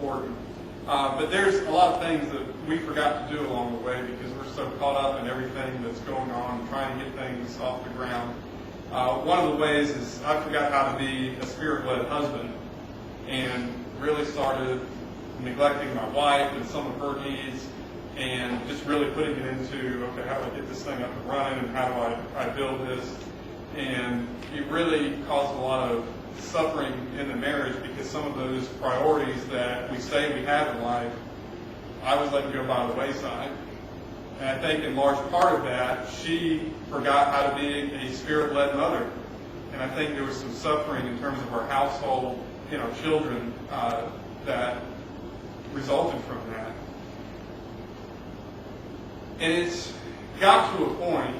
important. But there's a lot of things that we forgot to do along the way because we're so caught up in everything that's going on, trying to get things off the ground. One of the ways is I forgot how to be a spirit-led husband and really started neglecting my wife and some of her needs and just really putting it into, okay, how do I get this thing up and running and how do I build this? And it really caused a lot of suffering in the marriage because some of those priorities that we say we have in life, I was letting go by the wayside. And I think in large part of that, she forgot how to be a spirit-led mother. And I think there was some suffering in terms of our household, children, that resulted from that. And it's got to a point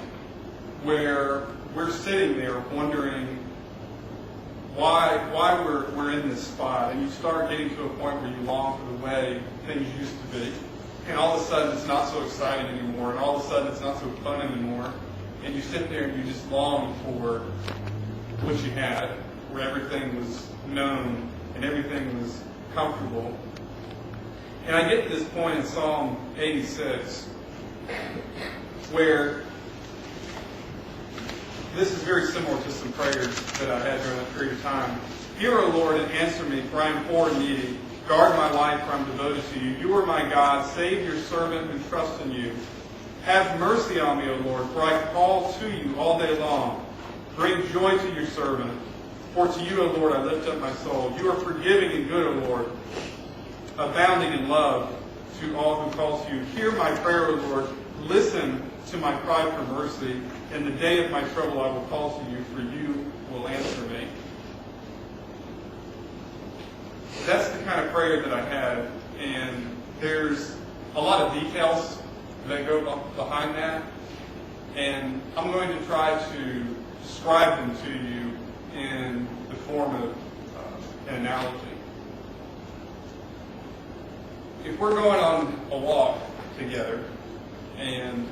where we're sitting there wondering why we're in this spot. And you start getting to a point where you long for the way things used to be. And all of a sudden it's not so exciting anymore. And all of a sudden it's not so fun anymore. And you sit there and you just long for what you had, where everything was known and everything was comfortable. And I get to this point in Psalm 86 where this is very similar to some prayers that I had during that period of time. Hear, O Lord, and answer me, for I am poor and needy. Guard my life, for I am devoted to you. You are my God. Save your servant and trust in you. Have mercy on me, O Lord, for I call to you all day long. Bring joy to your servant. For to you, O Lord, I lift up my soul. You are forgiving and good, O Lord, abounding in love to all who call to you. Hear my prayer, O Lord. Listen to my cry for mercy. In the day of my trouble I will call to you, for you will answer me. That's the kind of prayer that I had, and there's a lot of details that go behind that, and I'm going to try to describe them to you in the form of an analogy. If we're going on a walk together and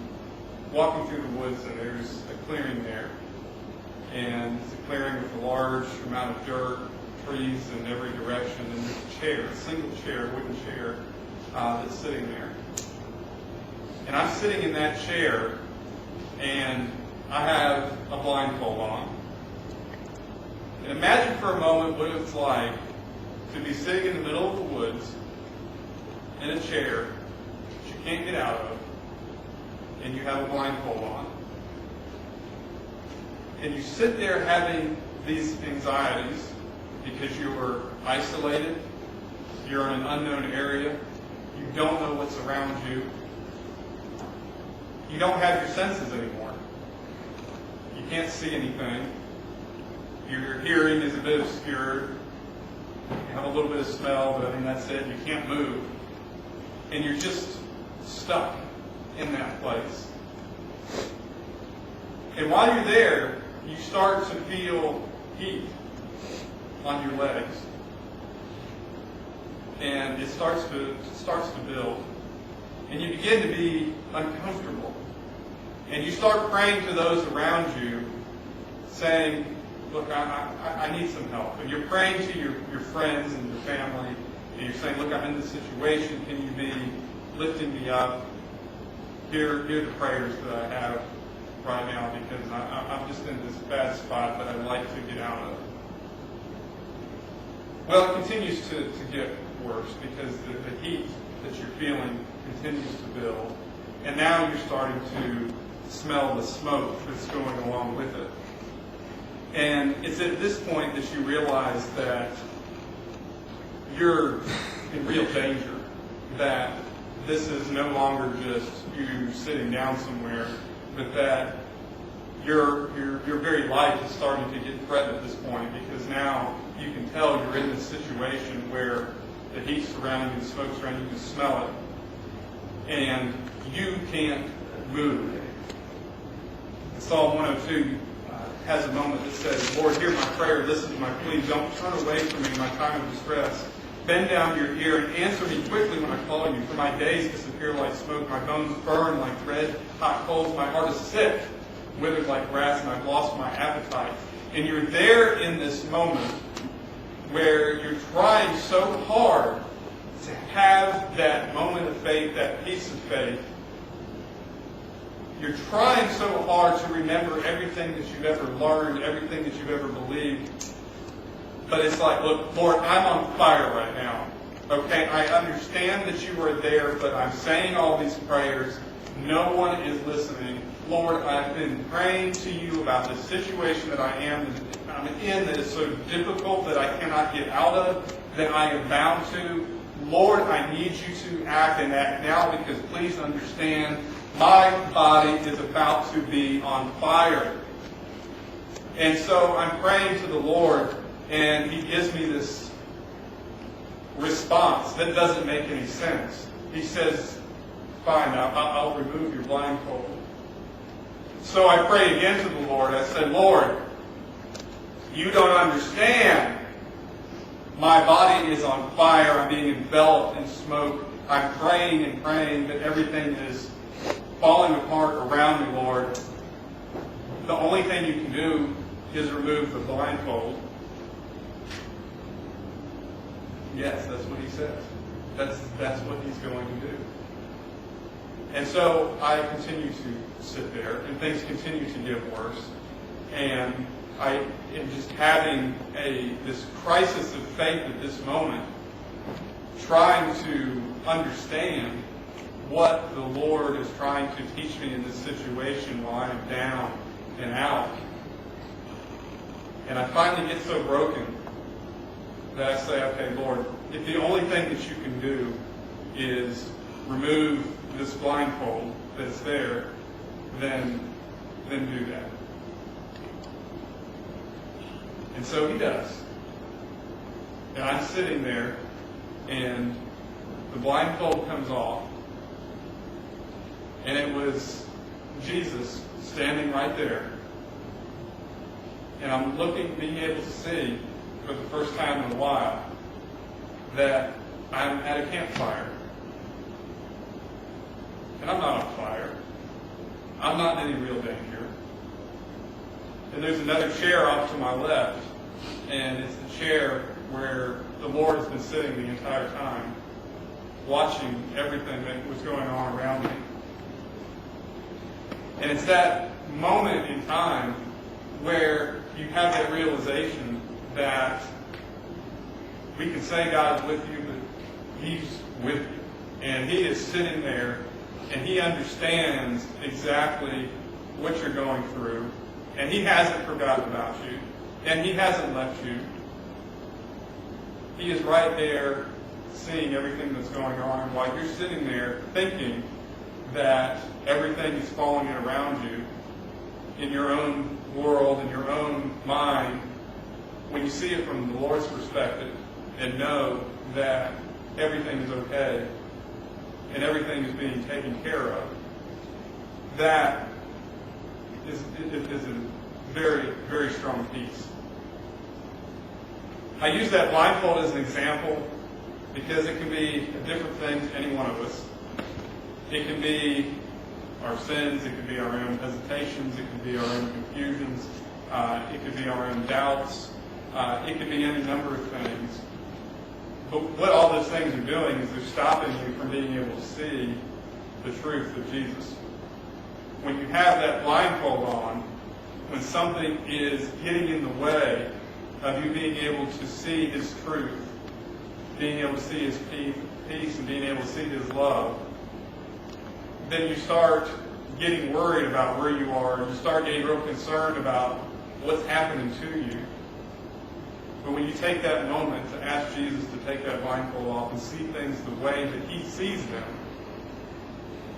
walking through the woods and there's a clearing there, and it's a clearing with a large amount of dirt, trees in every direction, and there's a chair, a single chair, a wooden chair that's sitting there. And I'm sitting in that chair and I have a blindfold on. And imagine for a moment what it's like to be sitting in the middle of the woods in a chair that you can't get out of, and you have a blindfold on. And you sit there having these anxieties because you are isolated, you're in an unknown area, you don't know what's around you, you don't have your senses anymore. You can't see anything. Your hearing is a bit obscured. You have a little bit of smell, but that's it. You can't move. And you're just stuck in that place. And while you're there, you start to feel heat on your legs. And it starts to build. And you begin to be uncomfortable. And you start praying to those around you, saying, look, I need some help. And you're praying to your friends and your family, and you're saying, look, I'm in this situation. Can you be lifting me up? Here are the prayers that I have right now because I'm just in this bad spot that I'd like to get out of. Well, it continues to get worse because the heat that you're feeling continues to build. And now you're starting to smell the smoke that's going along with it. And it's at this point that you realize that you're in real danger, that this is no longer just you sitting down somewhere, but that your very life is starting to get threatened at this point because now you can tell you're in this situation where the heat's surrounding you, the smoke's surrounding you, you can smell it, and you can't move. Psalm 102 has a moment that says, Lord, hear my prayer, listen to my plea, don't turn away from me in my time of distress. Bend down your ear and answer me quickly when I call you, for my days disappear like smoke, my bones burn like red hot coals, my heart is sick, withered like grass, and I've lost my appetite. And you're there in this moment where you're trying so hard to have that moment of faith, that piece of faith, you're trying so hard to remember everything that you've ever learned, everything that you've ever believed. But it's like, look, Lord, I'm on fire right now. Okay, I understand that you are there, but I'm saying all these prayers. No one is listening. Lord, I've been praying to you about this situation that I'm in that is so difficult that I cannot get out of, that I am bound to. Lord, I need you to act and act now, because please understand, my body is about to be on fire. And so I'm praying to the Lord, and He gives me this response that doesn't make any sense. He says, fine, I'll remove your blindfold. So I prayed again to the Lord. I said, Lord, you don't understand. My body is on fire. I'm being enveloped in smoke. I'm praying and praying, but everything is falling apart around me, Lord. The only thing you can do is remove the blindfold. Yes, that's what He says. That's what He's going to do. And so I continue to sit there, and things continue to get worse. And I am just having this crisis of faith at this moment, trying to understand what the Lord is trying to teach me in this situation while I am down and out. And I finally get so broken that I say, okay, Lord, if the only thing that you can do is remove this blindfold that's there, then do that. And so He does. And I'm sitting there, and the blindfold comes off, and it was Jesus standing right there. And I'm being able to see for the first time in a while that I'm at a campfire. And I'm not on fire. I'm not in any real danger. And there's another chair off to my left, and it's the chair where the Lord has been sitting the entire time, watching everything that was going on around me. And it's that moment in time where you have that realization that we can say God is with you, but He's with you. And He is sitting there, and He understands exactly what you're going through. And He hasn't forgotten about you. And He hasn't left you. He is right there seeing everything that's going on while you're sitting there thinking that everything is falling in around you in your own world, in your own mind. When you see it from the Lord's perspective and know that everything is okay and everything is being taken care of, that is a very, very strong peace. I use that blindfold as an example because it can be a different thing to any one of us. It can be our sins, it could be our own hesitations, it could be our own confusions, it could be our own doubts, it could be any number of things. But what all those things are doing is they're stopping you from being able to see the truth of Jesus. When you have that blindfold on, when something is getting in the way of you being able to see His truth, being able to see His peace and being able to see His love, then you start getting worried about where you are. You start getting real concerned about what's happening to you. But when you take that moment to ask Jesus to take that blindfold off and see things the way that He sees them,